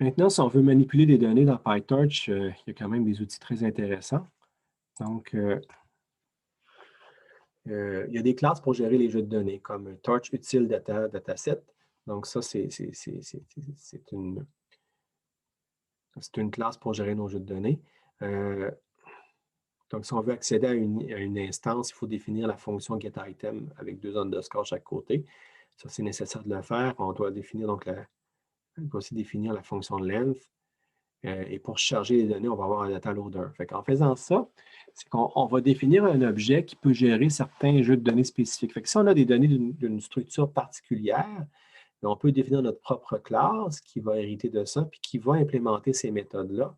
Maintenant, si on veut manipuler des données dans PyTorch, il y a quand même des outils très intéressants. Donc, il y a des classes pour gérer les jeux de données, comme Torch Util Data Dataset. Donc, ça, c'est une classe pour gérer nos jeux de données. Donc, si on veut accéder à une instance, il faut définir la fonction getItem avec 2 underscores à chaque côté. Ça, c'est nécessaire de le faire. On doit définir donc on doit aussi définir la fonction length. Et pour charger les données, on va avoir un data loader. En faisant ça, c'est qu'on va définir un objet qui peut gérer certains jeux de données spécifiques. Si on a des données d'une structure particulière, on peut définir notre propre classe qui va hériter de ça, puis qui va implémenter ces méthodes-là.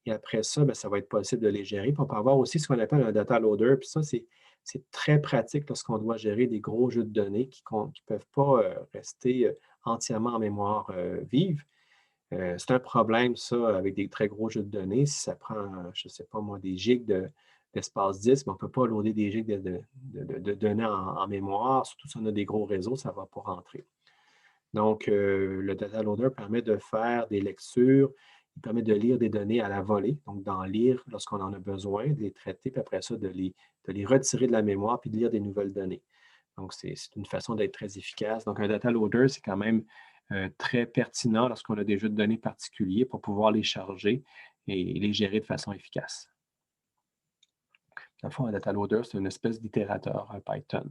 Et après ça, bien, ça va être possible de les gérer. Puis on peut avoir aussi ce qu'on appelle un data loader. Puis ça, c'est très pratique lorsqu'on doit gérer des gros jeux de données qui ne peuvent pas rester entièrement en mémoire vive. C'est un problème, ça, avec des très gros jeux de données. Si ça prend, je ne sais pas moi, des gigs d'espace disque, mais on ne peut pas loader des gigs de données en mémoire. Surtout si on a des gros réseaux, ça ne va pas rentrer. Donc, le data loader permet de faire des lectures, il permet de lire des données à la volée, donc d'en lire lorsqu'on en a besoin, de les traiter, puis après ça, de les retirer de la mémoire, puis de lire des nouvelles données. Donc, c'est une façon d'être très efficace. Donc, un data loader, c'est quand même très pertinent lorsqu'on a des jeux de données particuliers pour pouvoir les charger et les gérer de façon efficace. Dans le fond, un data loader, c'est une espèce d'itérateur Python.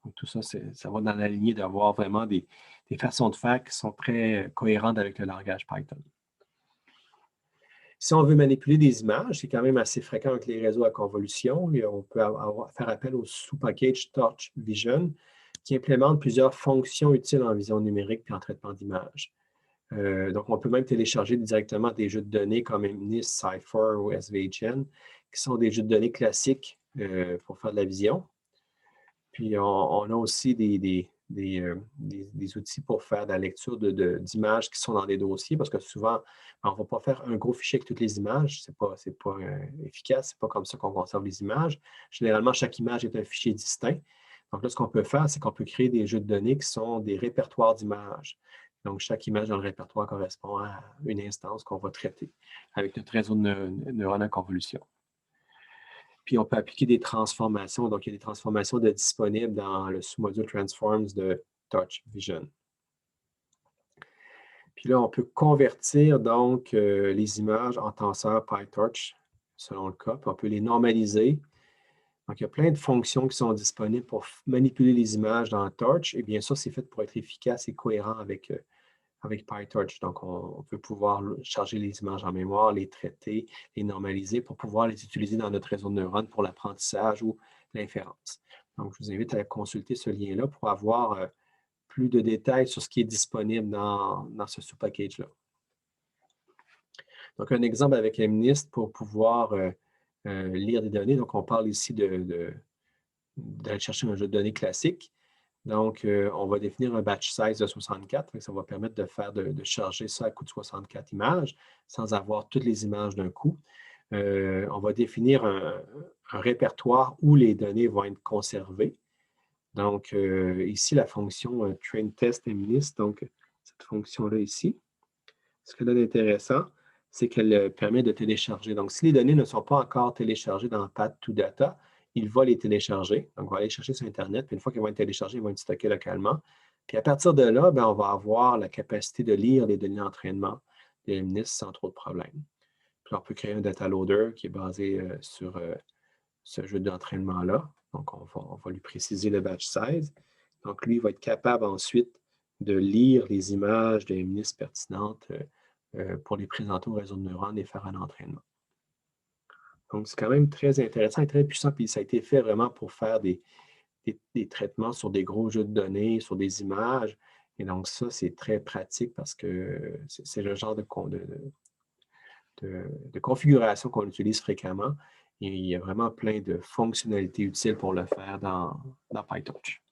Donc, tout ça, ça va dans la lignée d'avoir vraiment des façons de faire qui sont très cohérentes avec le langage Python. Si on veut manipuler des images, c'est quand même assez fréquent avec les réseaux à convolution. Et on peut faire appel au sous-package Torch Vision qui implémente plusieurs fonctions utiles en vision numérique et en traitement d'images. Donc, on peut même télécharger directement des jeux de données comme MNIST, Cypher ou SVHN, qui sont des jeux de données classiques pour faire de la vision. Puis, on a aussi des outils pour faire de la lecture d'images qui sont dans des dossiers, parce que souvent, on ne va pas faire un gros fichier avec toutes les images. Ce n'est pas efficace, ce n'est pas comme ça qu'on conserve les images. Généralement, chaque image est un fichier distinct. Donc là, ce qu'on peut faire, c'est qu'on peut créer des jeux de données qui sont des répertoires d'images. Donc, chaque image dans le répertoire correspond à une instance qu'on va traiter avec notre réseau de neurones en convolution. Puis, on peut appliquer des transformations. Donc, il y a des transformations disponibles dans le sous-module Transforms de Torch Vision. Puis là, on peut convertir donc les images en tenseurs PyTorch selon le cas. Puis on peut les normaliser. Donc, il y a plein de fonctions qui sont disponibles pour manipuler les images dans Torch. Et bien sûr, c'est fait pour être efficace et cohérent avec PyTorch. Donc, on peut pouvoir charger les images en mémoire, les traiter, les normaliser pour pouvoir les utiliser dans notre réseau de neurones pour l'apprentissage ou l'inférence. Donc, je vous invite à consulter ce lien-là pour avoir plus de détails sur ce qui est disponible dans ce sous-package-là. Donc, un exemple avec MNIST pour pouvoir lire des données. Donc, on parle ici d'aller chercher un jeu de données classique. Donc, on va définir un batch size de 64. Ça va permettre de charger ça à coup de 64 images sans avoir toutes les images d'un coup. On va définir un répertoire où les données vont être conservées. Donc, ici, la fonction train test MNIST, donc cette fonction-là ici, ce qu'elle a d'intéressant, c'est qu'elle permet de télécharger. Donc, si les données ne sont pas encore téléchargées dans Path2Data, il va les télécharger. Donc, on va aller chercher sur Internet, puis une fois qu'ils vont être téléchargés, ils vont être stockés localement. Puis à partir de là, bien, on va avoir la capacité de lire les données d'entraînement de MNIST sans trop de problèmes. Puis on peut créer un data loader qui est basé sur ce jeu d'entraînement-là. Donc, on va lui préciser le batch size. Donc, lui, il va être capable ensuite de lire les images de MNIST pertinentes pour les présenter au réseau de neurones et faire un entraînement. Donc, c'est quand même très intéressant et très puissant. Puis, ça a été fait vraiment pour faire des traitements sur des gros jeux de données, sur des images. Et donc, ça, c'est très pratique parce que c'est le genre de configuration qu'on utilise fréquemment. Et il y a vraiment plein de fonctionnalités utiles pour le faire dans PyTorch.